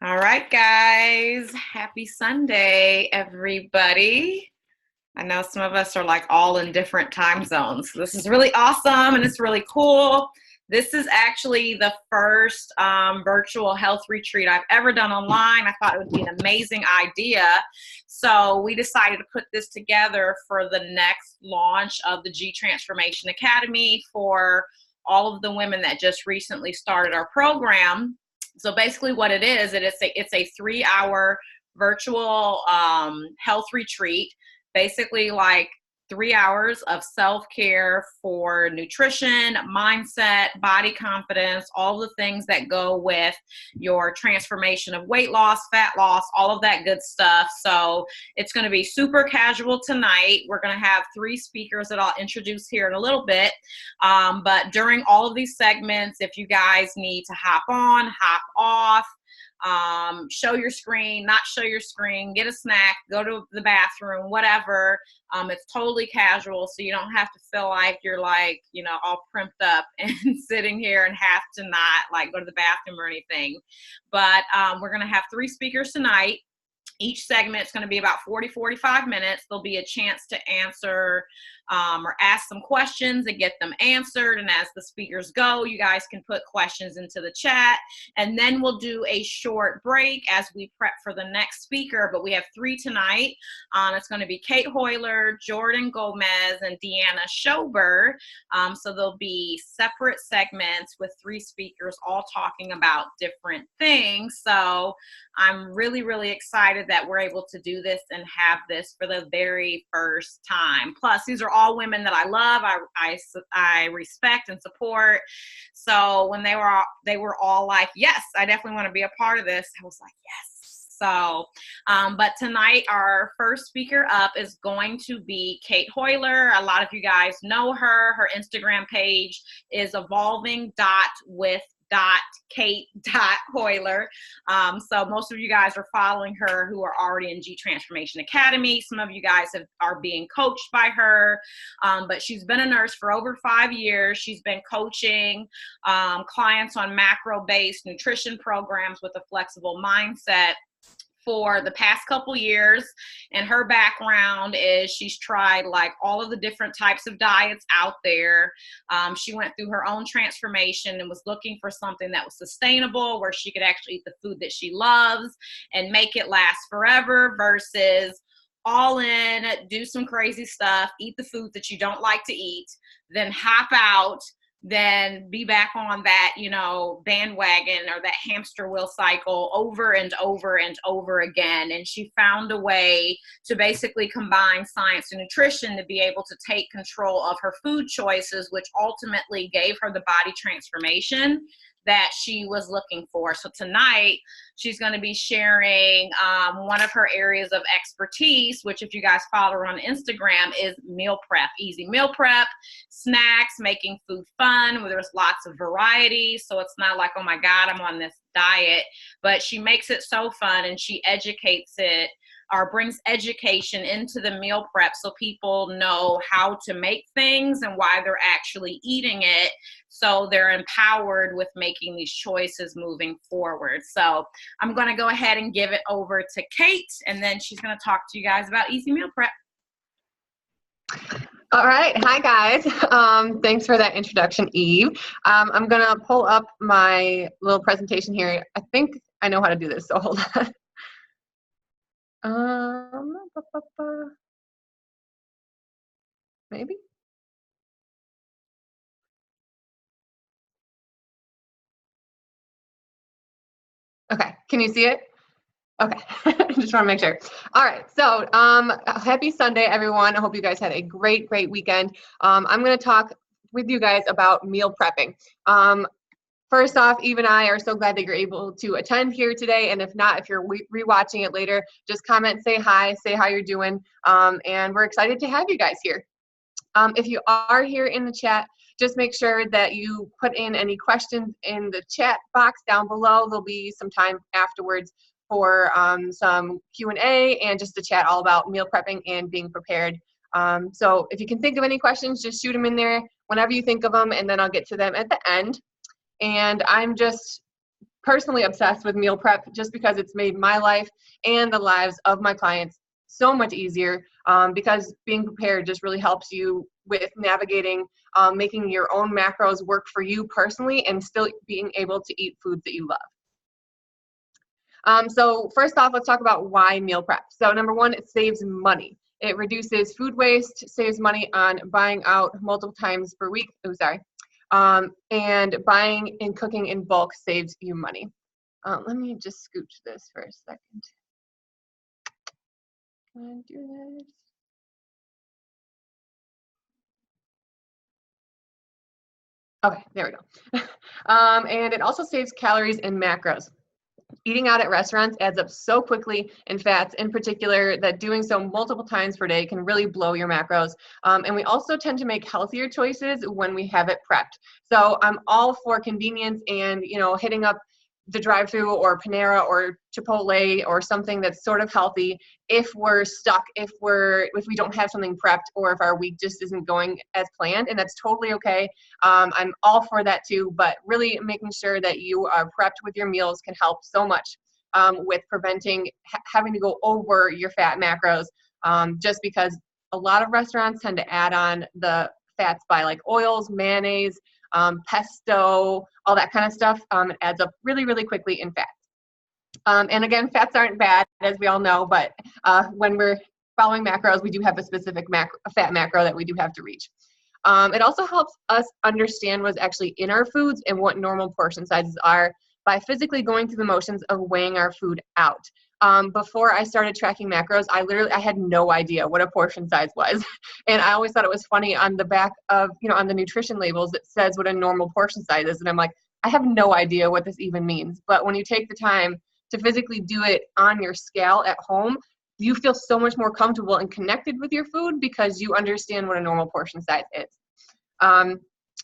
All right, guys. Happy Sunday, everybody. I know some of us are like all in different time zones. So this is really awesome and it's really cool. This is actually the first virtual health retreat I've ever done online. I thought it would be an amazing idea. So we decided to put this together for the next launch of the G Transformation Academy for all of the women that just recently started our program. So basically what it's a 3-hour virtual health retreat, basically like 3 hours of self-care for nutrition, mindset, body confidence, all the things that go with your transformation of weight loss, fat loss, all of that good stuff. So it's going to be super casual tonight. We're going to have 3 speakers that I'll introduce here in a little bit. But during all of these segments, if you guys need to hop on, hop off, show your screen, not show your screen, get a snack, go to the bathroom, whatever. It's totally casual, so you don't have to feel like you're like, all primped up and sitting here and have to not like go to the bathroom or anything. But we're going to have 3 speakers tonight. Each segment is going to be about 45 minutes. There'll be a chance to answer or ask some questions and get them answered. And as the speakers go, you guys can put questions into the chat. And then we'll do a short break as we prep for the next speaker. But we have 3 tonight. It's going to be Cait Hoyler, Jordan Gomez, and Deanna Schober. So there'll be separate segments with 3 speakers all talking about different things. So I'm really, really excited that we're able to do this and have this for the very first time. Plus, these are all women that I love, I respect and support. So when they were all like, yes, I definitely want to be a part of this, I was like, yes. So, but tonight our first speaker up is going to be Cait Hoyler. A lot of you guys know her. Her Instagram page is evolving.with.Cait.Hoyler. So most of you guys are following her who are already in G Transformation Academy. Some of you guys are being coached by her, but she's been a nurse for over 5 years. She's been coaching clients on macro-based nutrition programs with a flexible mindset for the past couple years. And her background is she's tried like all of the different types of diets out there. She went through her own transformation and was looking for something that was sustainable, where she could actually eat the food that she loves and make it last forever, versus all in, do some crazy stuff, eat the food that you don't like to eat, then hop out, then be back on that, bandwagon or that hamster wheel cycle over and over and over again. And she found a way to basically combine science and nutrition to be able to take control of her food choices, which ultimately gave her the body transformation that she was looking for. So tonight, she's going to be sharing one of her areas of expertise, which if you guys follow her on Instagram is meal prep, easy meal prep, snacks, making food fun, where there's lots of variety. So it's not like, oh my God, I'm on this diet, but she makes it so fun and she educates it or brings education into the meal prep so people know how to make things and why they're actually eating it, so they're empowered with making these choices moving forward. So I'm going to go ahead and give it over to Cait, and then she's going to talk to you guys about easy meal prep. All right. Hi, guys. Thanks for that introduction, Eve. I'm going to pull up my little presentation here. I think I know how to do this, so hold on. Maybe. Okay, can you see it? Okay, just want to make sure. All right, so happy Sunday, everyone. I hope you guys had a great weekend. I'm going to talk with you guys about meal prepping. First off, Eve and I are so glad that you're able to attend here today. And if not, if you're rewatching it later, just comment, say hi, say how you're doing. And we're excited to have you guys here. If you are here in the chat, just make sure that you put in any questions in the chat box down below. There'll be some time afterwards for some Q&A and just to chat all about meal prepping and being prepared. So if you can think of any questions, just shoot them in there whenever you think of them, and then I'll get to them at the end. And I'm just personally obsessed with meal prep just because it's made my life and the lives of my clients so much easier, because being prepared just really helps you with navigating, making your own macros work for you personally and still being able to eat foods that you love. So first off, let's talk about why meal prep. So number one, it saves money. It reduces food waste, saves money on buying out multiple times per week. Oh, sorry. And buying and cooking in bulk saves you money. Let me just scooch this for a second. Can I do this? Okay, there we go. And it also saves calories and macros. Eating out at restaurants adds up so quickly in fats in particular that doing so multiple times per day can really blow your macros. And we also tend to make healthier choices when we have it prepped. So I'm all for convenience and, hitting up the drive-through or Panera or Chipotle or something that's sort of healthy if we're stuck, if we don't have something prepped, or if our week just isn't going as planned, and that's totally okay. I'm all for that too, but really making sure that you are prepped with your meals can help so much with preventing having to go over your fat macros, just because a lot of restaurants tend to add on the fats by like oils, mayonnaise, pesto, all that kind of stuff. It adds up really, really quickly in fats. And again, fats aren't bad, as we all know, but when we're following macros, we do have a specific fat macro that we do have to reach. It also helps us understand what's actually in our foods and what normal portion sizes are by physically going through the motions of weighing our food out. Before I started tracking macros, I had no idea what a portion size was. And I always thought it was funny on the back of, on the nutrition labels, it says what a normal portion size is. And I'm like, I have no idea what this even means. But when you take the time to physically do it on your scale at home, you feel so much more comfortable and connected with your food because you understand what a normal portion size is.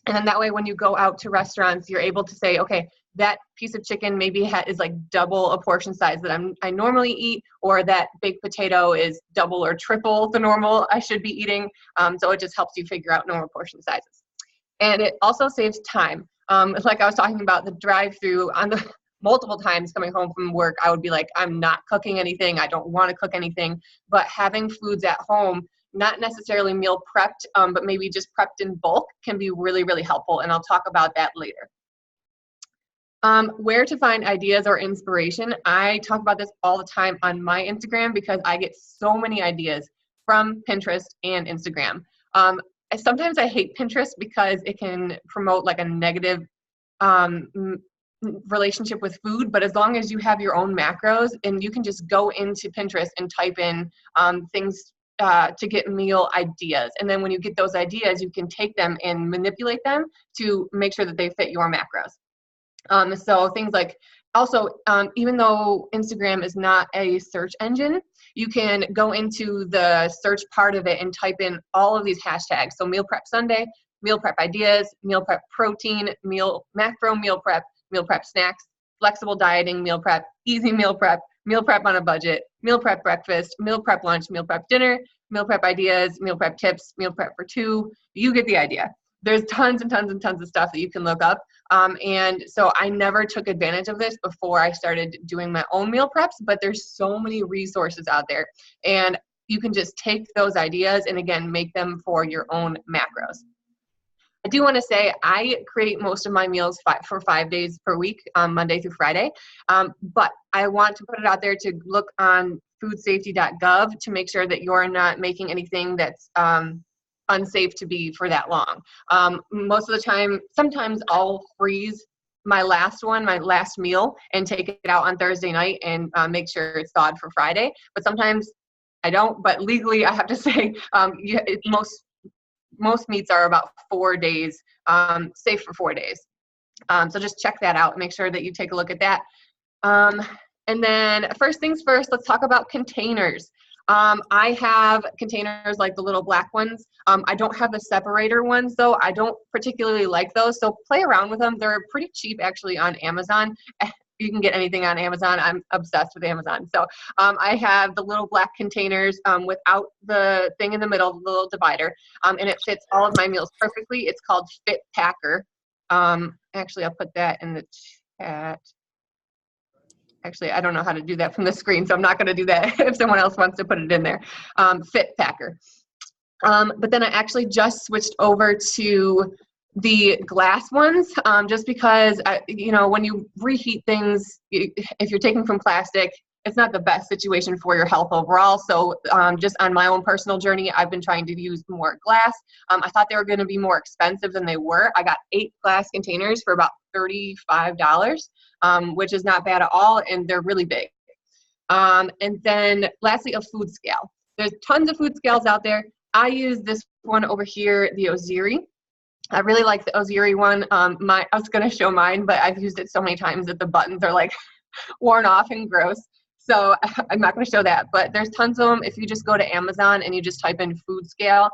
And then that way, when you go out to restaurants, you're able to say, okay, that piece of chicken maybe is like double a portion size that I normally eat, or that baked potato is double or triple the normal I should be eating. So it just helps you figure out normal portion sizes. And it also saves time. Like I was talking about the drive-through on the multiple times coming home from work, I would be like, I'm not cooking anything. I don't want to cook anything. But having foods at home, not necessarily meal prepped, but maybe just prepped in bulk, can be really, really helpful. And I'll talk about that later. Where to find ideas or inspiration. I talk about this all the time on my Instagram because I get so many ideas from Pinterest and Instagram. Sometimes I hate Pinterest because it can promote like a negative relationship with food, but as long as you have your own macros and you can just go into Pinterest and type in things to get meal ideas. And then when you get those ideas, you can take them and manipulate them to make sure that they fit your macros. So things like, also, even though Instagram is not a search engine, you can go into the search part of it and type in all of these hashtags. So meal prep Sunday, meal prep ideas, meal prep protein, macro meal prep snacks, flexible dieting meal prep, easy meal prep on a budget, meal prep breakfast, meal prep lunch, meal prep dinner, meal prep ideas, meal prep tips, meal prep for two. You get the idea. There's tons and tons and tons of stuff that you can look up. And so I never took advantage of this before I started doing my own meal preps, but there's so many resources out there. And you can just take those ideas and, again, make them for your own macros. I do want to say I create most of my meals for 5 days per week, Monday through Friday. But I want to put it out there to look on foodsafety.gov to make sure that you're not making anything that's unsafe to be for that long. Most of the time, sometimes I'll freeze my last meal and take it out on Thursday night and make sure it's thawed for Friday. But sometimes I don't, but legally I have to say most meats are about 4 days, safe for 4 days. So just check that out. Make sure that you take a look at that. And then first things first, let's talk about containers. I have containers like the little black ones. I don't have the separator ones though. I don't particularly like those. So play around with them. They're pretty cheap actually on Amazon. You can get anything on Amazon. I'm obsessed with Amazon. So I have the little black containers without the thing in the middle, the little divider, and it fits all of my meals perfectly. It's called Fit Packer. Actually, I'll put that in the chat. Actually, I don't know how to do that from the screen, so I'm not going to do that if someone else wants to put it in there. Fit Packer. But then I actually just switched over to the glass ones, just because, when you reheat things, if you're taking from plastic, it's not the best situation for your health overall. So just on my own personal journey, I've been trying to use more glass. I thought they were going to be more expensive than they were. I got 8 glass containers for about $35, which is not bad at all, and they're really big. And then lastly, a food scale. There's tons of food scales out there. I use this one over here, the Oziri. I really like the Oziri one. I was going to show mine, but I've used it so many times that the buttons are like worn off and gross. So I'm not going to show that, but there's tons of them. If you just go to Amazon and you just type in food scale,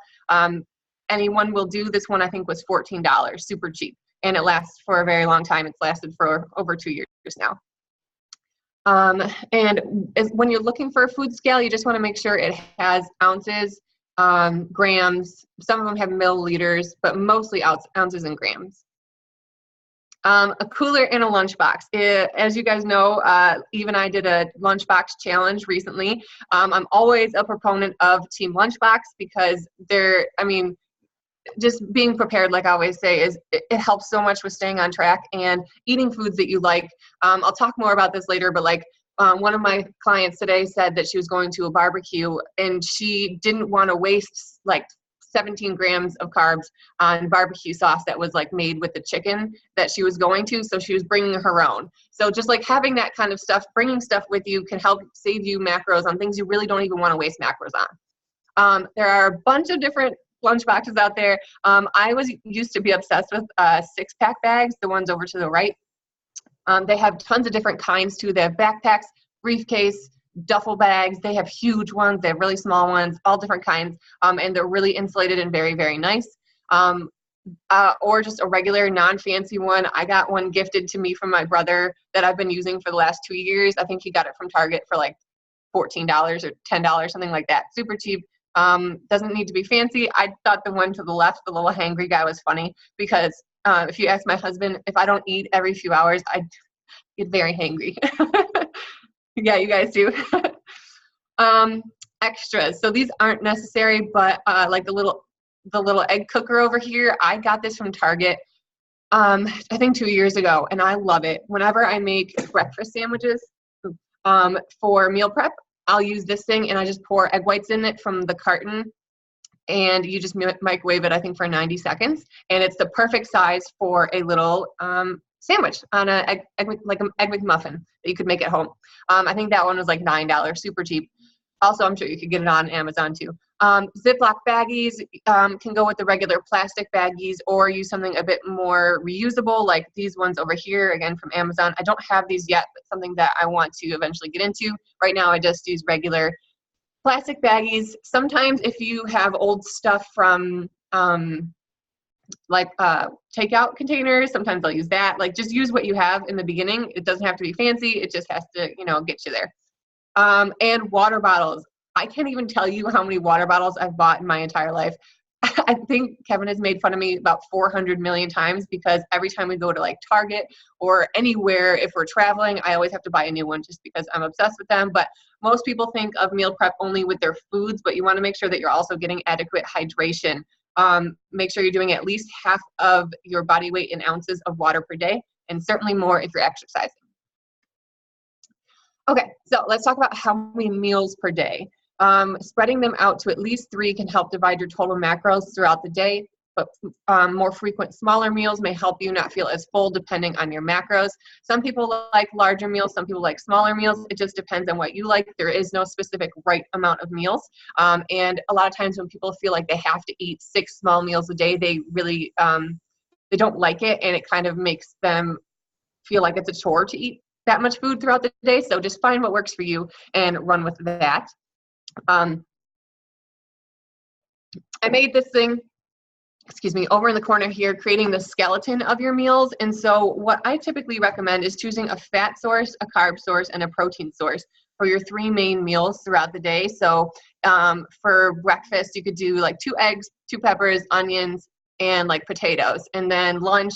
anyone will do. This one I think was $14, super cheap, and it lasts for a very long time. It's lasted for over 2 years now. And when you're looking for a food scale, you just want to make sure it has ounces, grams. Some of them have milliliters, but mostly ounces and grams. A cooler and a lunchbox. As you guys know, Eve and I did a lunchbox challenge recently. I'm always a proponent of Team Lunchbox because just being prepared, like I always say, it helps so much with staying on track and eating foods that you like. I'll talk more about this later, but one of my clients today said that she was going to a barbecue and she didn't want to waste 17 grams of carbs on barbecue sauce that was made with the chicken that she was going to. So she was bringing her own. So just having that kind of stuff, bringing stuff with you can help save you macros on things you really don't even want to waste macros on. There are a bunch of different lunch boxes out there. I used to be obsessed with 6-pack bags, the ones over to the right. They have tons of different kinds too. They have backpacks, briefcase, duffel bags. They have huge ones. They have really small ones, all different kinds. And they're really insulated and very, very nice. Or just a regular non-fancy one. I got one gifted to me from my brother that I've been using for the last 2 years. I think he got it from Target for $14 or $10, something like that. Super cheap. Doesn't need to be fancy. I thought the one to the left, the little hangry guy, was funny because if you ask my husband, if I don't eat every few hours, I get very hangry. Yeah, you guys do. Extras. So these aren't necessary, but the little egg cooker over here, I got this from Target, I think 2 years ago, and I love it. Whenever I make breakfast sandwiches for meal prep, I'll use this thing and I just pour egg whites in it from the carton, and you just microwave it, I think, for 90 seconds. And it's the perfect size for a little sandwich on an egg McMuffin that you could make at home. I think that one was $9, super cheap. Also, I'm sure you could get it on Amazon too. Ziploc baggies can go with the regular plastic baggies, or use something a bit more reusable, like these ones over here, again from Amazon. I don't have these yet, but something that I want to eventually get into. Right now, I just use regular plastic baggies. Sometimes if you have old stuff from takeout containers, sometimes I'll use that. Just use what you have in the beginning. It doesn't have to be fancy. It just has to, get you there. And water bottles. I can't even tell you how many water bottles I've bought in my entire life. I think Kevin has made fun of me about 400 million times because every time we go to Target or anywhere, if we're traveling, I always have to buy a new one just because I'm obsessed with them. But most people think of meal prep only with their foods, but you want to make sure that you're also getting adequate hydration. Make sure you're doing at least half of your body weight in ounces of water per day, and certainly more if you're exercising. Okay, so let's talk about how many meals per day. Spreading them out to at least 3 can help divide your total macros throughout the day, but more frequent smaller meals may help you not feel as full depending on your macros. Some people like larger meals, some people like smaller meals. It just depends on what you like. There is no specific right amount of meals. And a lot of times when people feel like they have to eat 6 small meals a day, they really, they don't like it, and it kind of makes them feel like it's a chore to eat that much food throughout the day. So just find what works for you and run with that. I made this thing, over in the corner here, creating the skeleton of your meals. And so what I typically recommend is choosing a fat source, a carb source, and a protein source for your 3 main meals throughout the day. So for breakfast, you could do 2 eggs, 2 peppers, onions, and potatoes. And then lunch,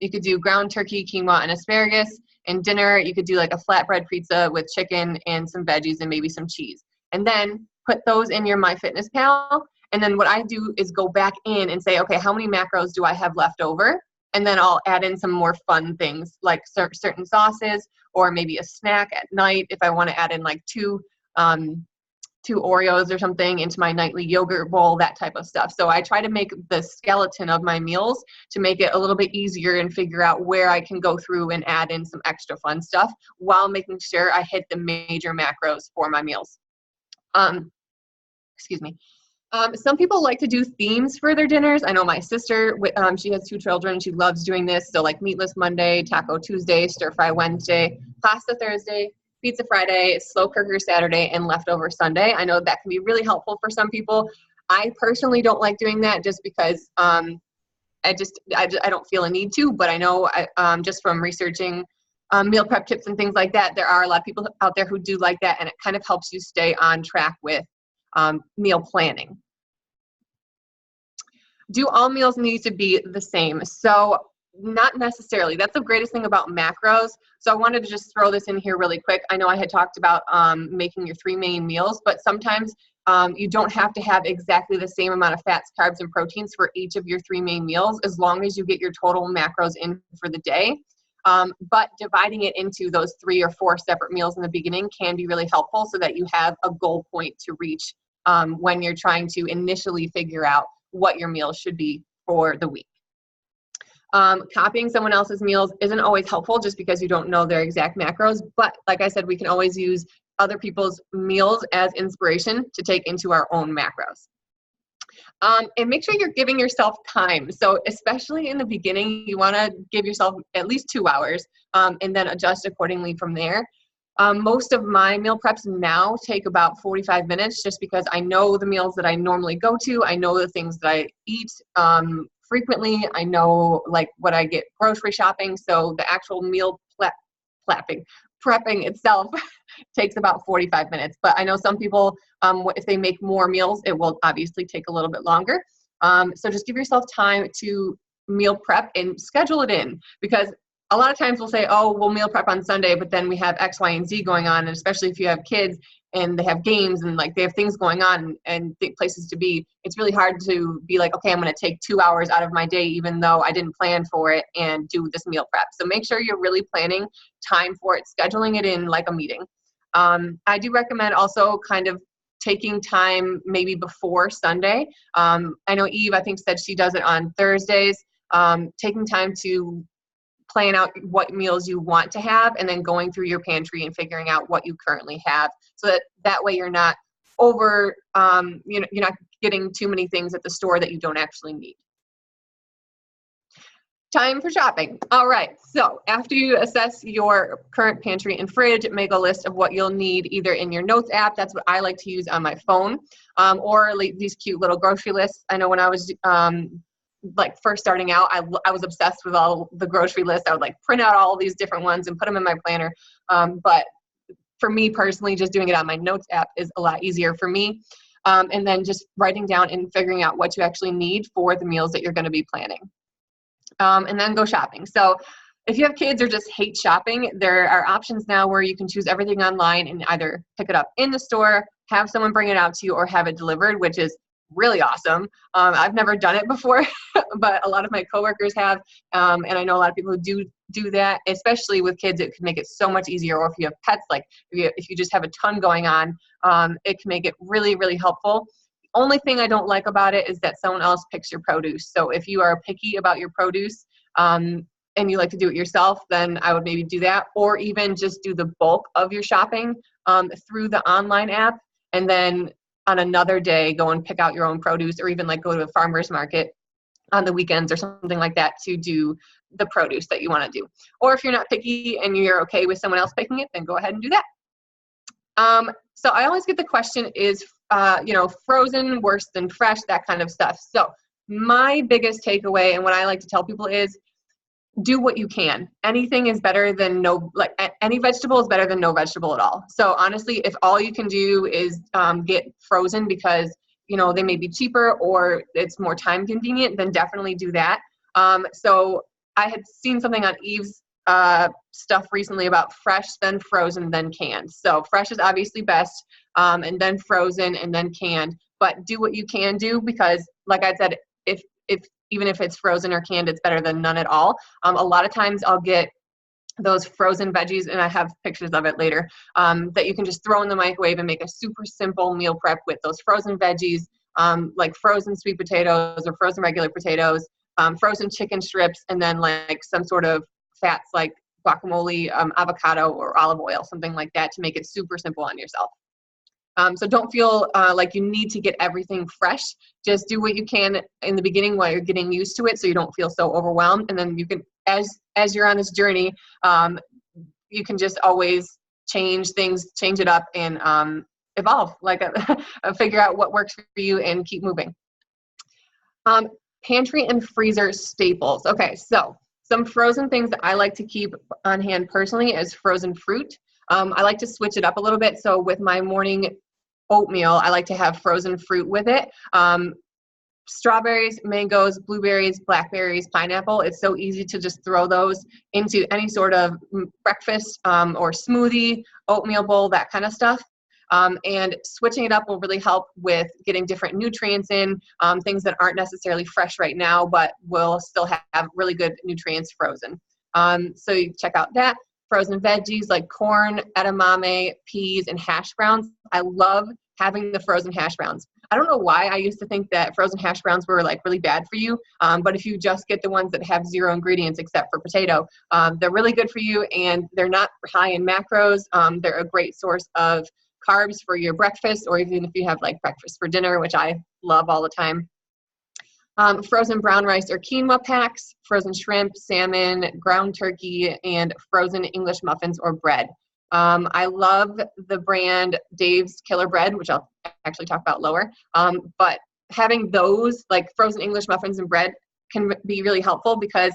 you could do ground turkey, quinoa, and asparagus. And dinner, you could do like a flatbread pizza with chicken and some veggies and maybe some cheese. And then put those in your MyFitnessPal. And then what I do is go back in and say, okay, how many macros do I have left over? And then I'll add in some more fun things like certain sauces, or maybe a snack at night if I want to add in like two Oreos or something into my nightly yogurt bowl, that type of stuff. So I try to make the skeleton of my meals to make it a little bit easier and figure out where I can go through and add in some extra fun stuff while making sure I hit the major macros for my meals. Excuse me. Some people like to do themes for their dinners. I know my sister, she has 2 children. She loves doing this. So like Meatless Monday, Taco Tuesday, Stir Fry Wednesday, Pasta Thursday, Pizza Friday, Slow Cooker Saturday, and Leftover Sunday. I know that can be really helpful for some people. I personally don't like doing that just because I don't feel a need to, but I know just from researching meal prep tips and things like that, there are a lot of people out there who do like that, and it kind of helps you stay on track with meal planning. Do all meals need to be the same? So not necessarily. That's the greatest thing about macros. So I wanted to just throw this in here really quick. I know I had talked about making your 3 main meals, but sometimes you don't have to have exactly the same amount of fats, carbs, and proteins for each of your 3 main meals, as long as you get your total macros in for the day. But dividing it into those 3 or 4 separate meals in the beginning can be really helpful so that you have a goal point to reach when you're trying to initially figure out what your meals should be for the week. Copying someone else's meals isn't always helpful just because you don't know their exact macros, but like I said, we can always use other people's meals as inspiration to take into our own macros. And make sure you're giving yourself time. So especially in the beginning, you want to give yourself at least 2 hours and then adjust accordingly from there. Most of my meal preps now take about 45 minutes just because I know the meals that I normally go to. I know the things that I eat frequently. I know like what I get grocery shopping. So the actual meal prepping itself takes about 45 minutes. But I know some people, if they make more meals, it will obviously take a little bit longer. So just give yourself time to meal prep and schedule it in, because a lot of times we'll say, oh, we'll meal prep on Sunday, but then we have X, Y, and Z going on. And especially if you have kids and they have games and like they have things going on and places to be, it's really hard to be like, okay, I'm going to take 2 hours out of my day, even though I didn't plan for it, and do this meal prep. So make sure you're really planning time for it, scheduling it in like a meeting. I do recommend also kind of taking time maybe before Sunday. I know Eve, I think, said she does it on Thursdays, taking time to plan out what meals you want to have and then going through your pantry and figuring out what you currently have, so that way you're not you're not getting too many things at the store that you don't actually need. Time for shopping. All right, so after you assess your current pantry and fridge, make a list of what you'll need either in your notes app. That's what I like to use on my phone, or these cute little grocery lists. I know when I was like first starting out, I was obsessed with all the grocery lists. I would like print out all these different ones and put them in my planner. But for me personally, just doing it on my notes app is a lot easier for me. And then just writing down and figuring out what you actually need for the meals that you're going to be planning. And then go shopping. So if you have kids or just hate shopping, there are options now where you can choose everything online and either pick it up in the store, have someone bring it out to you, or have it delivered, which is really awesome. I've never done it before, but a lot of my coworkers have, and I know a lot of people who do that, especially with kids. It can make it so much easier. Or if you have pets, like if you just have a ton going on, it can make it really, really helpful. The only thing I don't like about it is that someone else picks your produce. So if you are picky about your produce, and you like to do it yourself, then I would maybe do that, or even just do the bulk of your shopping through the online app, and then on another day go and pick out your own produce, or even like go to a farmer's market on the weekends or something like that to do the produce that you want to do. Or if you're not picky and you're okay with someone else picking it, then go ahead and do that. So I always get the question, is frozen worse than fresh, that kind of stuff. So my biggest takeaway and what I like to tell people is, do what you can. Anything is better than any vegetable is better than no vegetable at all. So honestly, if all you can do is get frozen because they may be cheaper or it's more time convenient, then definitely do that. So I had seen something on Eve's stuff recently about fresh, then frozen, then canned. So fresh is obviously best, and then frozen, and then canned. But do what you can do, because like I said, if even if it's frozen or canned, it's better than none at all. A lot of times I'll get those frozen veggies, and I have pictures of it later, that you can just throw in the microwave and make a super simple meal prep with those frozen veggies, like frozen sweet potatoes or frozen regular potatoes, frozen chicken strips, and then like some sort of fats like guacamole, avocado, or olive oil, something like that, to make it super simple on yourself. So don't feel like you need to get everything fresh. Just do what you can in the beginning while you're getting used to it, so you don't feel so overwhelmed. And then you can, as you're on this journey, you can just always change things, change it up, and evolve, like figure out what works for you and keep moving. Pantry and freezer staples. Okay, so some frozen things that I like to keep on hand personally is frozen fruit. I like to switch it up a little bit. So with my morning oatmeal, I like to have frozen fruit with it. Strawberries, mangoes, blueberries, blackberries, pineapple. It's so easy to just throw those into any sort of breakfast or smoothie, oatmeal bowl, that kind of stuff. And switching it up will really help with getting different nutrients in, things that aren't necessarily fresh right now, but will still have really good nutrients frozen. So you check out that. Frozen veggies like corn, edamame, peas, and hash browns. I love having the frozen hash browns. I don't know why I used to think that frozen hash browns were like really bad for you, but if you just get the ones that have 0 ingredients except for potato, they're really good for you, and they're not high in macros. They're a great source of carbs for your breakfast, or even if you have like breakfast for dinner, which I love all the time. Frozen brown rice or quinoa packs, frozen shrimp, salmon, ground turkey, and frozen English muffins or bread. I love the brand Dave's Killer Bread, which I'll actually talk about lower. But having those, like frozen English muffins and bread, can be really helpful, because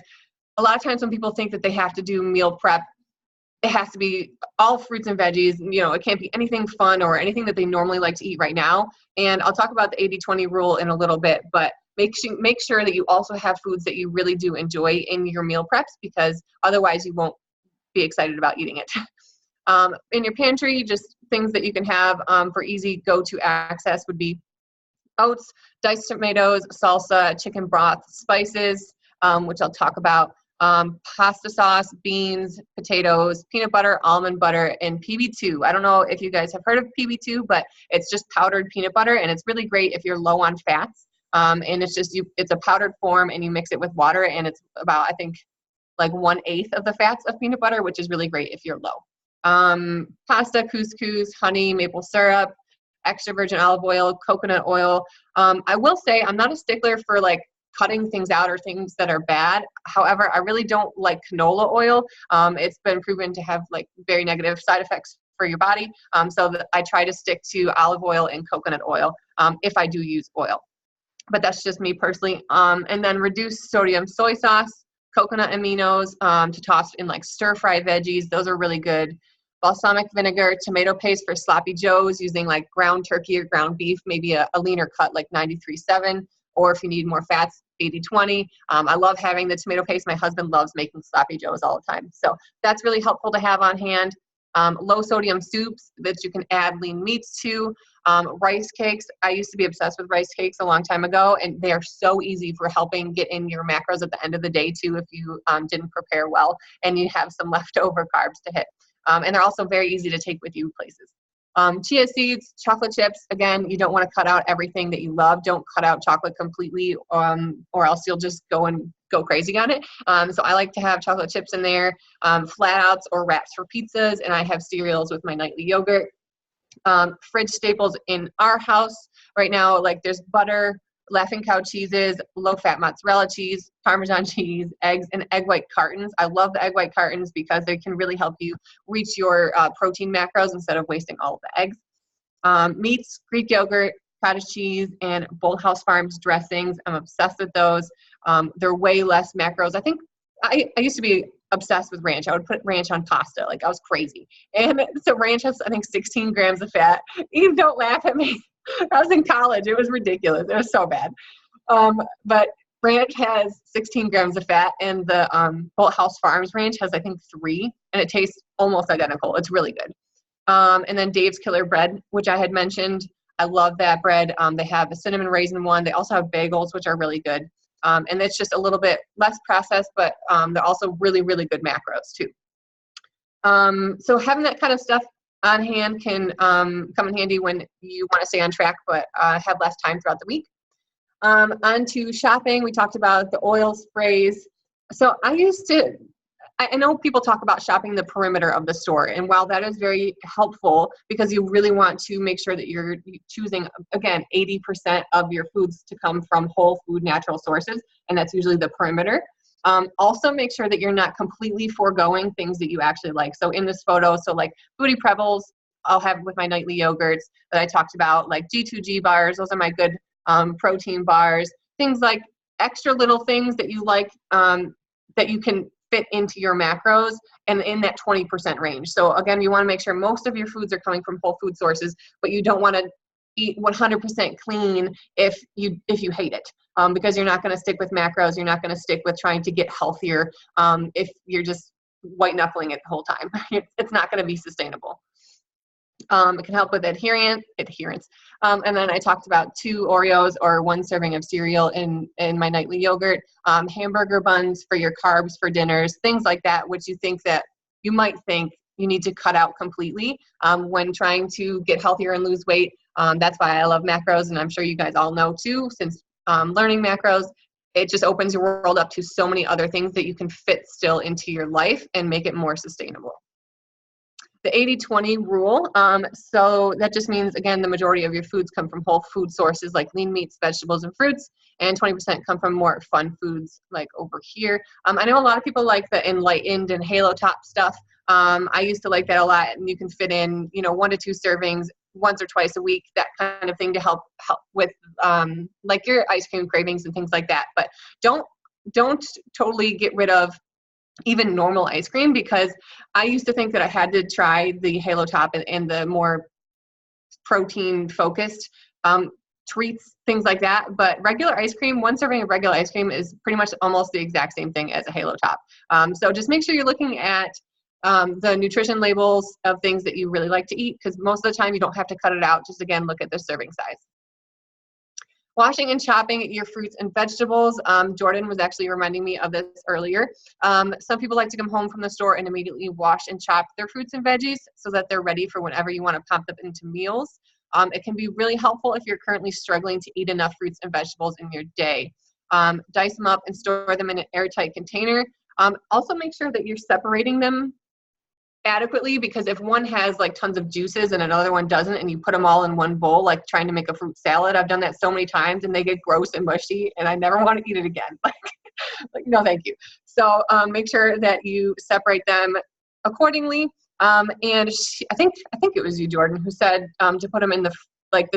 a lot of times when people think that they have to do meal prep, it has to be all fruits and veggies. You know, it can't be anything fun or anything that they normally like to eat right now. And I'll talk about the 80-20 rule in a little bit, but make sure that you also have foods that you really do enjoy in your meal preps, because otherwise you won't be excited about eating it. In your pantry, just things that you can have for easy go-to access would be oats, diced tomatoes, salsa, chicken broth, spices, which I'll talk about, pasta sauce, beans, potatoes, peanut butter, almond butter, and PB2. I don't know if you guys have heard of PB2, but it's just powdered peanut butter, and it's really great if you're low on fats. And it's a powdered form, and you mix it with water, and it's about, I think, like 1/8 of the fats of peanut butter, which is really great if you're low. Pasta, couscous, honey, maple syrup, extra virgin olive oil, coconut oil. I will say I'm not a stickler for like cutting things out or things that are bad. However, I really don't like canola oil. It's been proven to have like very negative side effects for your body. So I try to stick to olive oil and coconut oil if I do use oil. But that's just me personally. And then reduced sodium soy sauce, coconut aminos to toss in like stir-fry veggies. Those are really good. Balsamic vinegar, tomato paste for sloppy joes using like ground turkey or ground beef, maybe a leaner cut like 93.7, or if you need more fats, 80-20. I love having the tomato paste. My husband loves making sloppy joes all the time. So that's really helpful to have on hand. Low sodium soups that you can add lean meats to. Rice cakes. I used to be obsessed with rice cakes a long time ago, and they are so easy for helping get in your macros at the end of the day too, if you didn't prepare well and you have some leftover carbs to hit. And they're also very easy to take with you places. Chia seeds, chocolate chips. Again, you don't want to cut out everything that you love. Don't cut out chocolate completely, or else you'll just go crazy on it. So I like to have chocolate chips in there, flat outs or wraps for pizzas, and I have cereals with my nightly yogurt. Fridge staples in our house right now, like there's butter, Laughing Cow cheeses, low-fat mozzarella cheese, Parmesan cheese, eggs, and egg white cartons. I love the egg white cartons because they can really help you reach your protein macros instead of wasting all of the eggs. Meats, Greek yogurt, cottage cheese, and Bolthouse Farms dressings. I'm obsessed with those. They're way less macros. I think I used to be obsessed with ranch. I would put ranch on pasta. Like I was crazy. And so ranch has, I think, 16 grams of fat. Eve, don't laugh at me. I was in college. It was ridiculous. It was so bad. But Ranch has 16 grams of fat, and the Bolthouse Farms ranch has, I think, 3, and it tastes almost identical. It's really good. And then Dave's Killer Bread, which I had mentioned. I love that bread. They have a cinnamon raisin one. They also have bagels, which are really good. And it's just a little bit less processed, but they're also really, really good macros too. So having that kind of stuff on hand can come in handy when you want to stay on track, but have less time throughout the week. On to shopping. We talked about the oil sprays. So I know people talk about shopping the perimeter of the store, and while that is very helpful because you really want to make sure that you're choosing, again, 80% of your foods to come from whole food natural sources, and that's usually the perimeter. Also make sure that you're not completely foregoing things that you actually like. So in this photo, so like Booty Prebbles, I'll have with my nightly yogurts that I talked about, like G2G bars, those are my good protein bars, things like extra little things that you like that you can fit into your macros and in that 20% range. So again, you want to make sure most of your foods are coming from whole food sources, but you don't want to eat 100% clean if you hate it, because you're not going to stick with macros. You're not going to stick with trying to get healthier if you're just white knuckling it the whole time. It's not going to be sustainable. It can help with adherence. And then I talked about 2 Oreos or 1 serving of cereal in my nightly yogurt, hamburger buns for your carbs for dinners, things like that, which you might think you need to cut out completely when trying to get healthier and lose weight. That's why I love macros, and I'm sure you guys all know too, since learning macros, it just opens your world up to so many other things that you can fit still into your life and make it more sustainable. The 80-20 rule. So that just means, again, the majority of your foods come from whole food sources like lean meats, vegetables, and fruits, and 20% come from more fun foods like over here. I know a lot of people like the enlightened and halo top stuff. I used to like that a lot, and you can fit in, 1 to 2 servings once or twice a week, that kind of thing to help with like your ice cream cravings and things like that. But don't totally get rid of even normal ice cream, because I used to think that I had to try the Halo Top and the more protein focused treats, things like that. But regular ice cream, 1 serving of regular ice cream is pretty much almost the exact same thing as a Halo Top. So just make sure you're looking at the nutrition labels of things that you really like to eat, because most of the time you don't have to cut it out. Just again, look at the serving size. Washing and chopping your fruits and vegetables. Jordan was actually reminding me of this earlier. Some people like to come home from the store and immediately wash and chop their fruits and veggies so that they're ready for whenever you want to pop them into meals. It can be really helpful if you're currently struggling to eat enough fruits and vegetables in your day. Dice them up and store them in an airtight container. Also make sure that you're separating them adequately, because if one has like tons of juices and another one doesn't, and you put them all in one bowl, like trying to make a fruit salad, I've done that so many times and they get gross and mushy and I never want to eat it again. Like no, thank you. So make sure that you separate them accordingly. And I think it was you, Jordan, who said to put them in the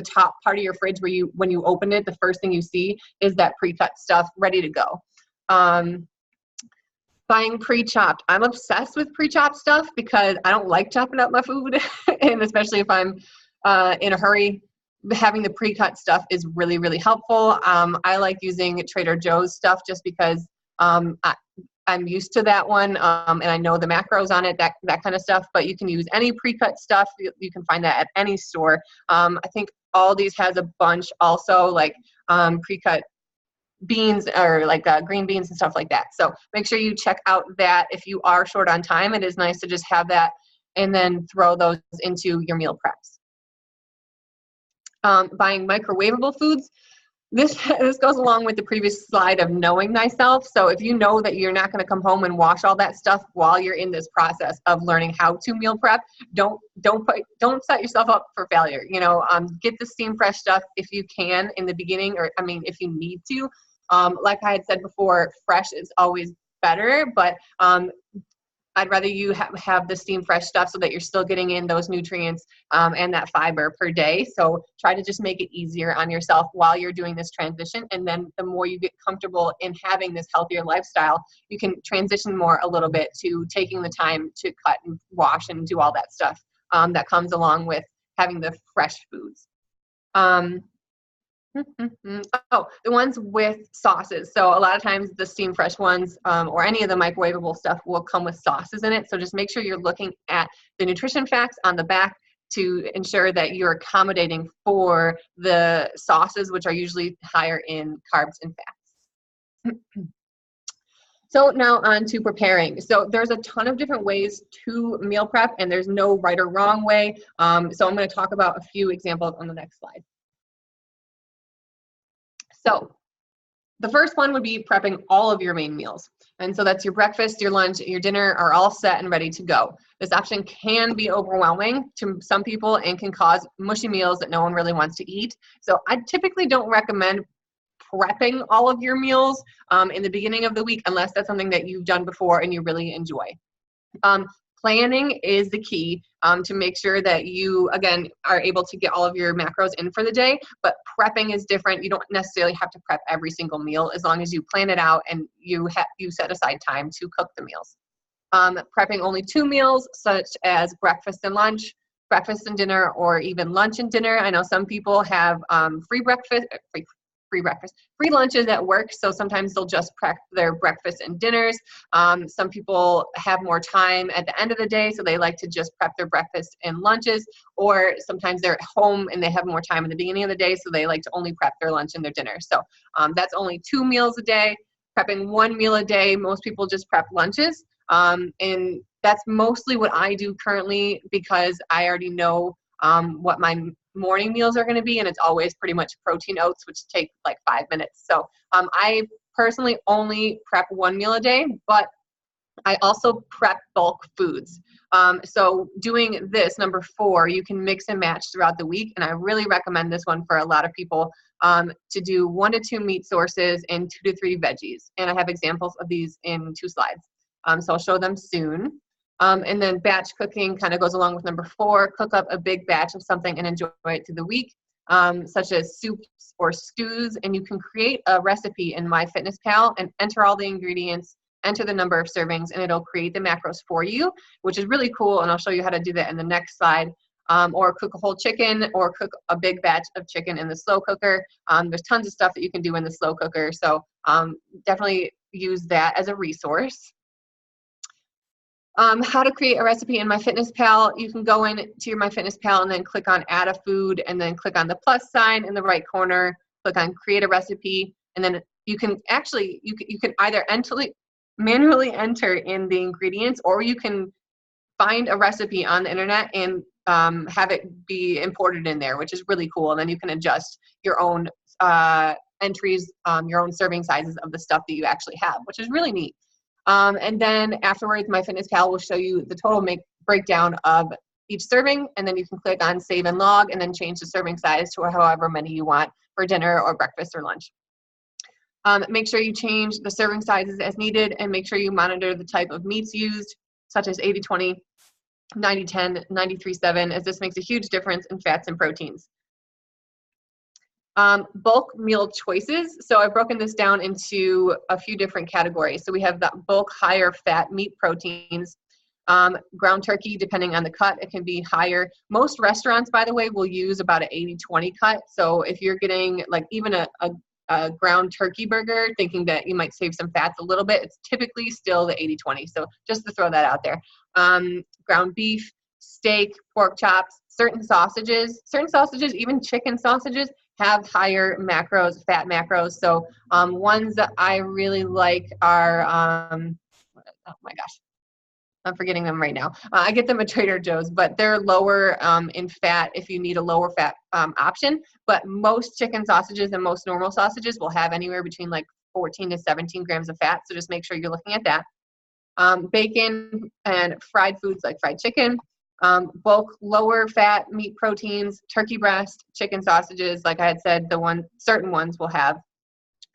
top part of your fridge where when you open it, the first thing you see is that pre-cut stuff ready to go. Buying pre-chopped. I'm obsessed with pre-chopped stuff because I don't like chopping up my food, and especially if I'm in a hurry, having the pre-cut stuff is really, really helpful. I like using Trader Joe's stuff just because I'm used to that one, and I know the macros on it, that kind of stuff. But you can use any pre-cut stuff. You can find that at any store. I think Aldi's has a bunch also, like pre-cut beans or like green beans and stuff like that. So make sure you check out that if you are short on time. It is nice to just have that and then throw those into your meal preps. Buying microwavable foods. This goes along with the previous slide of knowing thyself. So if you know that you're not going to come home and wash all that stuff while you're in this process of learning how to meal prep, don't set yourself up for failure. Get the steam fresh stuff if you can in the beginning, or if you need to. Like I had said before, fresh is always better, but I'd rather you have the steam fresh stuff so that you're still getting in those nutrients and that fiber per day. So try to just make it easier on yourself while you're doing this transition. And then the more you get comfortable in having this healthier lifestyle, you can transition more a little bit to taking the time to cut and wash and do all that stuff that comes along with having the fresh foods. Oh, the ones with sauces. So a lot of times the steam fresh ones or any of the microwavable stuff will come with sauces in it. So just make sure you're looking at the nutrition facts on the back to ensure that you're accommodating for the sauces, which are usually higher in carbs and fats. So now on to preparing. So there's a ton of different ways to meal prep, and there's no right or wrong way. So I'm going to talk about a few examples on the next slide. So the first one would be prepping all of your main meals. And so that's your breakfast, your lunch, your dinner are all set and ready to go. This option can be overwhelming to some people and can cause mushy meals that no one really wants to eat. So I typically don't recommend prepping all of your meals in the beginning of the week unless that's something that you've done before and you really enjoy. Planning is the key to make sure that you, again, are able to get all of your macros in for the day, but prepping is different. You don't necessarily have to prep every single meal as long as you plan it out and you set aside time to cook the meals. Prepping only 2 meals, such as breakfast and lunch, breakfast and dinner, or even lunch and dinner. I know some people have free lunches at work, so sometimes they'll just prep their breakfast and dinners. Some people have more time at the end of the day, so they like to just prep their breakfast and lunches, or sometimes they're at home and they have more time in the beginning of the day, so they like to only prep their lunch and their dinner. So that's only 2 meals a day. Prepping 1 meal a day, most people just prep lunches, and that's mostly what I do currently because I already know what my morning meals are going to be, and it's always pretty much protein oats, which take like 5 minutes. So I personally only prep 1 meal a day, but I also prep bulk foods. So doing this, number 4, you can mix and match throughout the week, and I really recommend this one for a lot of people to do 1 to 2 meat sources and 2 to 3 veggies. And I have examples of these in 2 slides. So I'll show them soon. And then batch cooking kind of goes along with number 4. Cook up a big batch of something and enjoy it through the week, such as soups or stews. And you can create a recipe in MyFitnessPal and enter all the ingredients, enter the number of servings, and it'll create the macros for you, which is really cool. And I'll show you how to do that in the next slide. Or cook a whole chicken, or cook a big batch of chicken in the slow cooker. There's tons of stuff that you can do in the slow cooker. So definitely use that as a resource. How to create a recipe in MyFitnessPal. You can go into your MyFitnessPal and then click on add a food, and then click on the plus sign in the right corner, click on create a recipe, and then you can actually, you can either manually enter in the ingredients, or you can find a recipe on the internet and have it be imported in there, which is really cool. And then you can adjust your own entries, your own serving sizes of the stuff that you actually have, which is really neat. And then afterwards, MyFitnessPal will show you the total breakdown of each serving, and then you can click on save and log, and then change the serving size to however many you want for dinner or breakfast or lunch. Make sure you change the serving sizes as needed, and make sure you monitor the type of meats used, such as 80-20, 90-10, 93-7, as this makes a huge difference in fats and proteins. Bulk meal choices. So I've broken this down into a few different categories. So we have the bulk higher fat meat proteins. Ground turkey, depending on the cut, it can be higher. Most restaurants, by the way, will use about an 80-20 cut. So if you're getting like even a ground turkey burger, thinking that you might save some fats a little bit, it's typically still the 80-20. So just to throw that out there. Ground beef, steak, pork chops, certain sausages, even chicken sausages, have higher macros, fat macros. So ones that I really like are, oh my gosh, I'm forgetting them right now. I get them at Trader Joe's, but they're lower in fat if you need a lower fat option. But most chicken sausages and most normal sausages will have anywhere between like 14 to 17 grams of fat. So just make sure you're looking at that. Bacon and fried foods like fried chicken. Bulk lower fat meat proteins, turkey breast, chicken sausages, like I had said, certain ones will have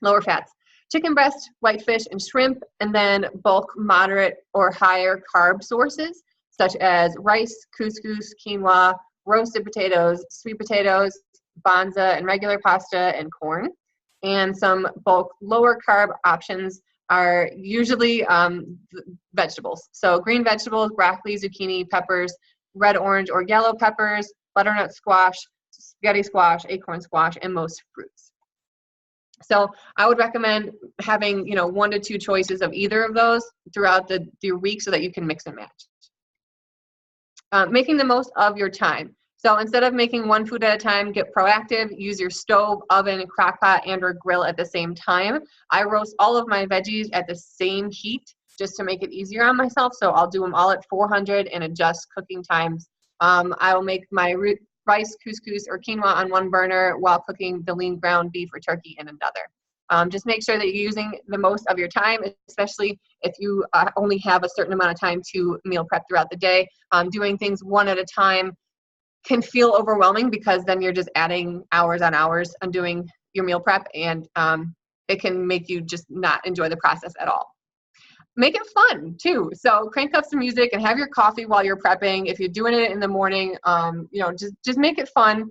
lower fats. Chicken breast, whitefish, and shrimp, and then bulk moderate or higher carb sources, such as rice, couscous, quinoa, roasted potatoes, sweet potatoes, banza, and regular pasta, and corn. And some bulk lower carb options are usually vegetables. So green vegetables, broccoli, zucchini, peppers, red, orange, or yellow peppers, butternut squash, spaghetti squash, acorn squash, and most fruits. So I would recommend having, 1 to 2 choices of either of those throughout your week so that you can mix and match. Making the most of your time. So instead of making one food at a time, get proactive, use your stove, oven, crock pot, and or grill at the same time. I roast all of my veggies at the same heat just to make it easier on myself. So I'll do them all at 400 and adjust cooking times. I will make my rice, couscous, or quinoa on one burner while cooking the lean ground beef or turkey in another. Just make sure that you're using the most of your time, especially if you only have a certain amount of time to meal prep throughout the day. Doing things one at a time can feel overwhelming because then you're just adding hours on hours on doing your meal prep, and it can make you just not enjoy the process at all. Make it fun too. So crank up some music and have your coffee while you're prepping. If you're doing it in the morning, just make it fun.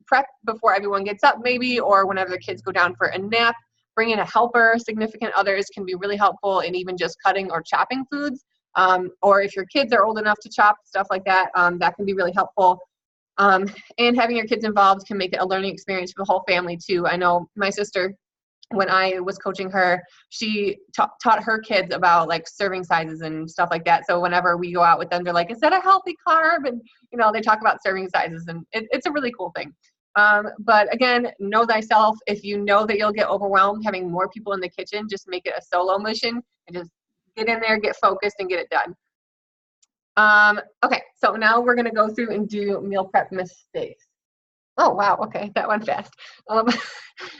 Prep before everyone gets up maybe, or whenever the kids go down for a nap. Bring in a helper. Significant others can be really helpful in even just cutting or chopping foods. Or if your kids are old enough to chop, stuff like that, that can be really helpful. And having your kids involved can make it a learning experience for the whole family too. I know my sister, when I was coaching her, she taught her kids about like serving sizes and stuff like that. So whenever we go out with them, they're like, is that a healthy carb? And, they talk about serving sizes, and it's a really cool thing. But again, know thyself. If you know that you'll get overwhelmed having more people in the kitchen, just make it a solo mission and just get in there, get focused, and get it done. Okay, so now we're going to go through and do meal prep mistakes. Oh, wow. Okay, that went fast.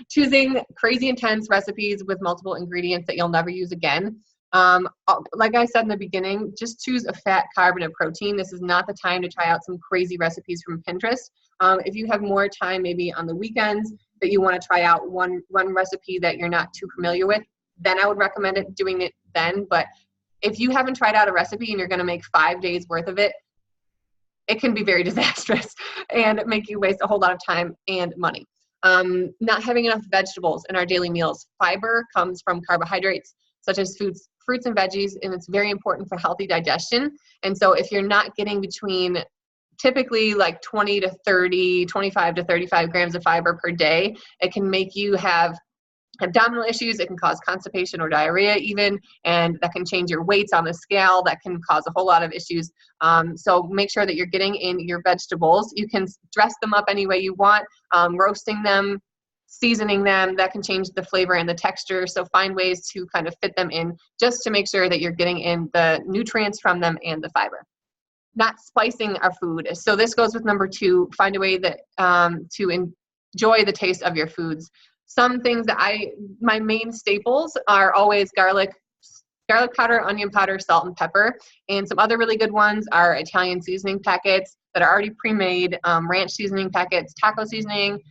Choosing crazy intense recipes with multiple ingredients that you'll never use again. Like I said in the beginning, just choose a fat, carb, and a protein. This is not the time to try out some crazy recipes from Pinterest. If you have more time, maybe on the weekends, that you want to try out one recipe that you're not too familiar with, then I would recommend doing it then. But if you haven't tried out a recipe and you're going to make 5 days worth of it, it can be very disastrous and make you waste a whole lot of time and money. Not having enough vegetables in our daily meals. Fiber comes from carbohydrates such as fruits and veggies, and it's very important for healthy digestion. And so if you're not getting between typically like 20 to 30, 25 to 35 grams of fiber per day, it can make you have abdominal issues. It can cause constipation or diarrhea even, and that can change your weights on the scale. That can cause a whole lot of issues. So make sure that you're getting in your vegetables. You can dress them up any way you want, roasting them, seasoning them, that can change the flavor and the texture. So find ways to kind of fit them in just to make sure that you're getting in the nutrients from them and the fiber. Not spicing our food. So this goes with number 2, find a way that to enjoy the taste of your foods. Some things that my main staples are always garlic powder, onion powder, salt, and pepper. And some other really good ones are Italian seasoning packets that are already pre-made, ranch seasoning packets, taco seasoning,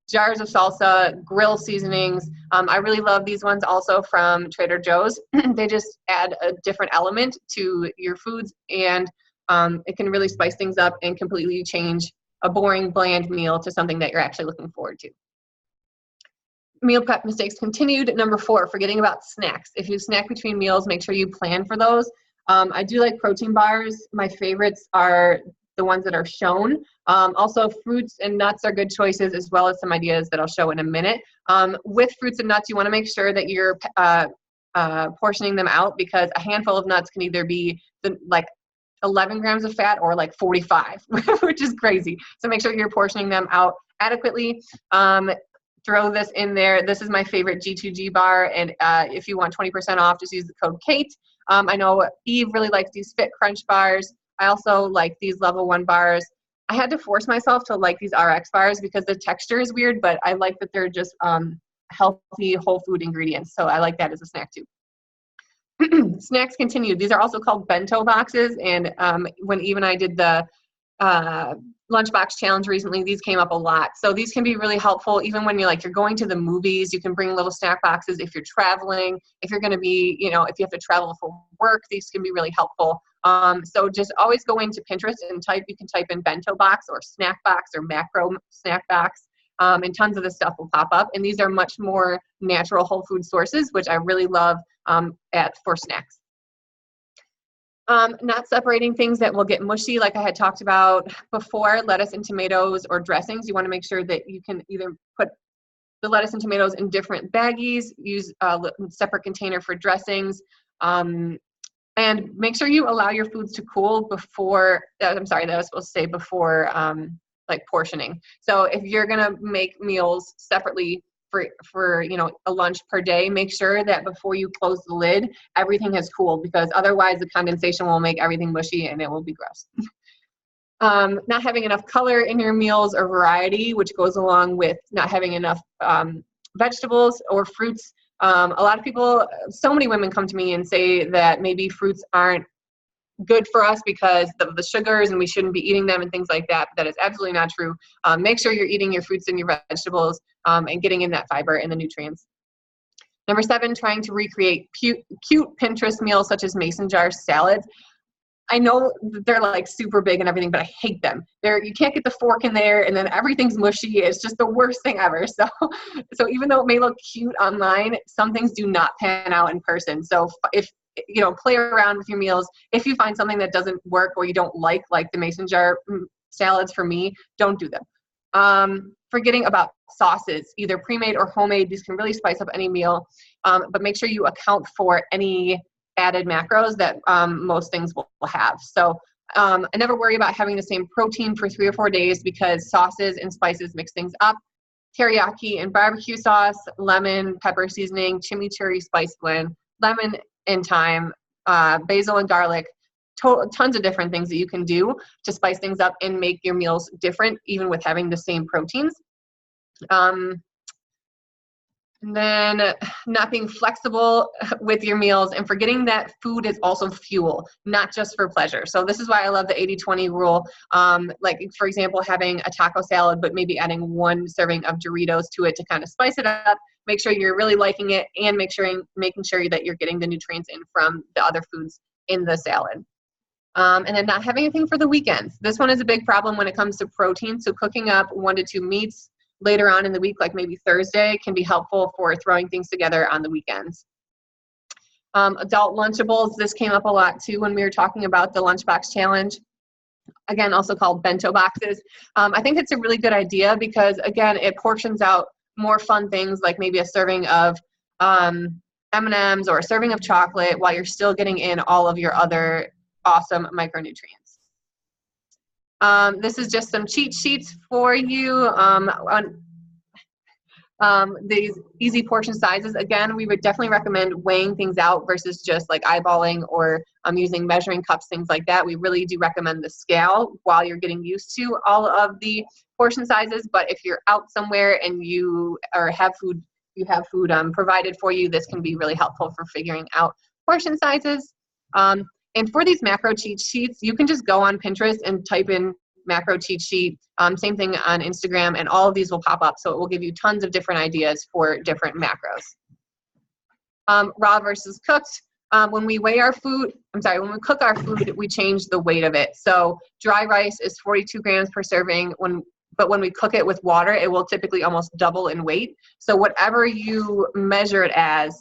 jars of salsa, grill seasonings. I really love these ones also from Trader Joe's. They just add a different element to your foods, and it can really spice things up and completely change a boring, bland meal to something that you're actually looking forward to. Meal prep mistakes continued. Number 4, forgetting about snacks. If you snack between meals, make sure you plan for those. I do like protein bars. My favorites are the ones that are shown. Also, fruits and nuts are good choices, as well as some ideas that I'll show in a minute. With fruits and nuts, you want to make sure that you're portioning them out, because a handful of nuts can either be like 11 grams of fat or like 45, which is crazy. So make sure you're portioning them out adequately. Throw this in there. This is my favorite G2G bar, and if you want 20% off, just use the code Cait. I know Eve really likes these Fit Crunch bars. I also like these Level 1 bars. I had to force myself to like these RX bars because the texture is weird, but I like that they're just healthy, whole food ingredients. So I like that as a snack too. Snacks continued. These are also called bento boxes, and when Eve and I did the lunchbox challenge recently, these came up a lot. So these can be really helpful even when you're going to the movies. You can bring little snack boxes if you're traveling. If you're going to be, if you have to travel for work, these can be really helpful. So just always go into Pinterest and you can type in bento box or snack box or macro snack box, and tons of this stuff will pop up. And these are much more natural whole food sources, which I really love for snacks. Not separating things that will get mushy, like I had talked about before, lettuce and tomatoes or dressings. You want to make sure that you can either put the lettuce and tomatoes in different baggies, use a separate container for dressings, and make sure you allow your foods to cool before, I'm sorry, that I was supposed to say before like portioning. So if you're gonna make meals separately for a lunch per day, make sure that before you close the lid, everything has cooled, because otherwise the condensation will make everything mushy and it will be gross. Not having enough color in your meals or variety, which goes along with not having enough vegetables or fruits. A lot of people, so many women come to me and say that maybe fruits aren't good for us because of the sugars and we shouldn't be eating them and things like that. That is absolutely not true. Make sure you're eating your fruits and your vegetables and getting in that fiber and the nutrients. Number 7, trying to recreate cute Pinterest meals such as mason jar salads. I know they're like super big and everything, but I hate them. You can't get the fork in there and then everything's mushy. It's just the worst thing ever. So even though it may look cute online, some things do not pan out in person. So if play around with your meals. If you find something that doesn't work or you don't like the mason jar salads, for me, don't do them. Forgetting about sauces, either pre-made or homemade. These can really spice up any meal, but make sure you account for any added macros that most things will have. So I never worry about having the same protein for 3 or 4 days, because sauces and spices mix things up. Teriyaki and barbecue sauce, lemon, pepper seasoning, chimichurri spice blend, lemon and thyme, basil and garlic, tons of different things that you can do to spice things up and make your meals different, even with having the same proteins. And then not being flexible with your meals and forgetting that food is also fuel, not just for pleasure. So this is why I love the 80-20 rule. Like, for example, having a taco salad, but maybe adding 1 serving of Doritos to it to kind of spice it up. Make sure you're really liking it, and making sure that you're getting the nutrients in from the other foods in the salad. And then not having anything for the weekends. This one is a big problem when it comes to protein. So cooking up 1 to 2 meats later on in the week, like maybe Thursday, can be helpful for throwing things together on the weekends. Adult Lunchables, this came up a lot too when we were talking about the Lunchbox Challenge. Again, also called bento boxes. I think it's a really good idea because, again, it portions out more fun things, like maybe a serving of M&Ms or a serving of chocolate, while you're still getting in all of your other awesome micronutrients. This is just some cheat sheets for you on these easy portion sizes. Again, we would definitely recommend weighing things out versus just like eyeballing or using measuring cups, things like that. We really do recommend the scale while you're getting used to all of the portion sizes. But if you're out somewhere and you have food provided for you, this can be really helpful for figuring out portion sizes. And for these macro cheat sheets, you can just go on Pinterest and type in macro cheat sheet. Same thing on Instagram, and all of these will pop up. So it will give you tons of different ideas for different macros. Raw versus cooked. When we cook our food, we change the weight of it. So dry rice is 42 grams per serving. But when we cook it with water, it will typically almost double in weight. So whatever you measure it as,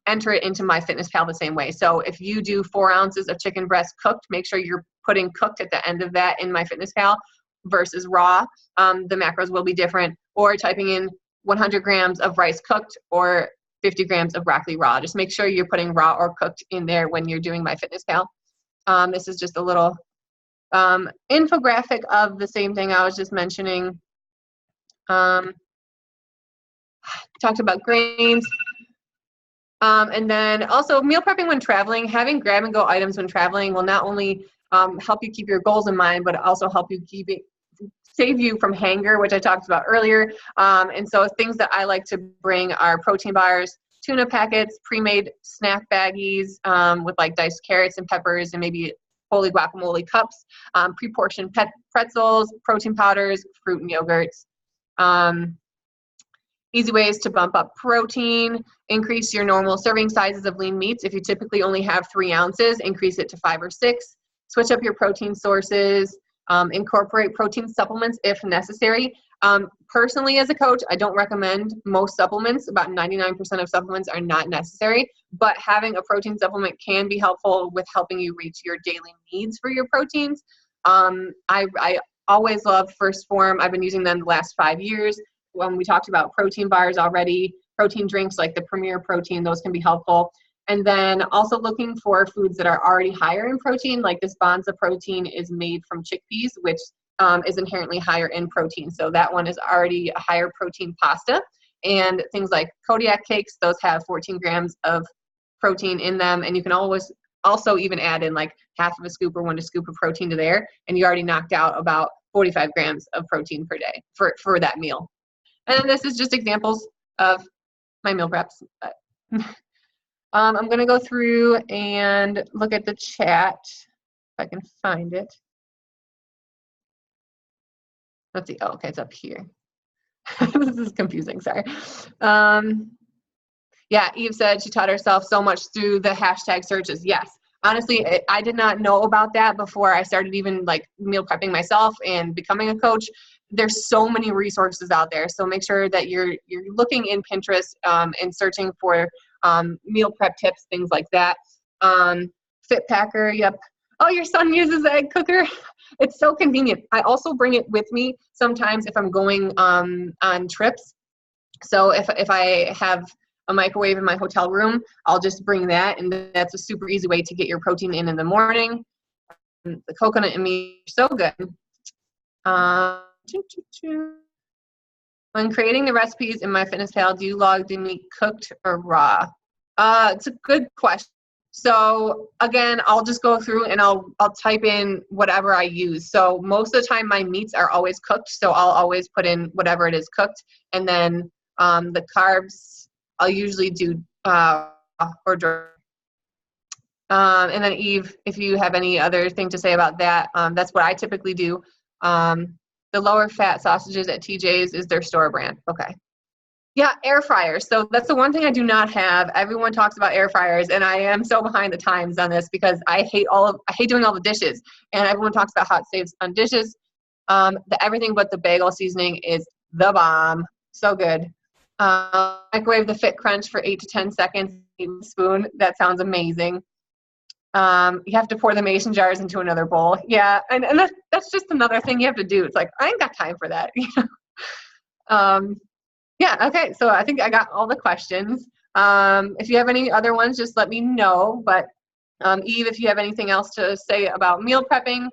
enter it into MyFitnessPal the same way. So if you do 4 ounces of chicken breast cooked, make sure you're putting cooked at the end of that in MyFitnessPal versus raw. The macros will be different. Or typing in 100 grams of rice cooked or 50 grams of broccoli raw. Just make sure you're putting raw or cooked in there when you're doing MyFitnessPal. This is just a little infographic of the same thing I was just mentioning. Talked about grains. And then also meal prepping when traveling. Having grab-and-go items when traveling will not only help you keep your goals in mind, but also help you save you from hanger, which I talked about earlier. And so things that I like to bring are protein bars, tuna packets, pre-made snack baggies with like diced carrots and peppers and maybe holy guacamole cups, pre-portioned pretzels, protein powders, fruit and yogurts. Easy ways to bump up protein: increase your normal serving sizes of lean meats. If you typically only have 3 ounces, increase it to 5 or 6. Switch up your protein sources. Incorporate protein supplements if necessary. Personally, as a coach, I don't recommend most supplements. About 99% of supplements are not necessary, but having a protein supplement can be helpful with helping you reach your daily needs for your proteins. I always love First Form. I've been using them the last 5 years. When we talked about protein bars already, protein drinks like the Premier Protein, those can be helpful. And then also looking for foods that are already higher in protein, like this Bonza protein is made from chickpeas, which is inherently higher in protein. So that one is already a higher protein pasta. And things like Kodiak cakes, those have 14 grams of protein in them. And you can always also even add in like half of a scoop or 1 scoop of protein to there. And you already knocked out about 45 grams of protein per day for that meal. And then this is just examples of my meal preps. I'm going to go through and look at the chat if I can find it. Let's see. Oh, okay, it's up here. This is confusing. Sorry. Yeah, Eve said she taught herself so much through the hashtag searches. Yes. Honestly, I did not know about that before I started even like meal prepping myself and becoming a coach. There's so many resources out there. So make sure that you're looking in Pinterest and searching for meal prep tips, things like that. Fit Packer, yep. Oh, your son uses the egg cooker. It's so convenient. I also bring it with me sometimes if I'm going on trips. So if I have a microwave in my hotel room, I'll just bring that, and that's a super easy way to get your protein in the morning. The coconut and meat are so good. When creating the recipes in MyFitnessPal, do you log the meat cooked or raw? It's a good question. So again, I'll just go through and I'll type in whatever I use. So most of the time my meats are always cooked. So I'll always put in whatever it is cooked. And then the carbs, I'll usually do or dry. And then Eve, if you have any other thing to say about that, that's what I typically do. The lower fat sausages at TJ's is their store brand. Okay. Yeah, air fryers. So that's the one thing I do not have. Everyone talks about air fryers, and I am so behind the times on this because I hate doing all the dishes. And everyone talks about hot saves on dishes. The everything but the bagel seasoning is the bomb. So good. Microwave the Fit Crunch for 8 to 10 seconds. Spoon. That sounds amazing. You have to pour the mason jars into another bowl. Yeah, and that's just another thing you have to do. It's like I ain't got time for that. Yeah, okay, so I think I got all the questions. If you have any other ones, just let me know. But Eve, if you have anything else to say about meal prepping,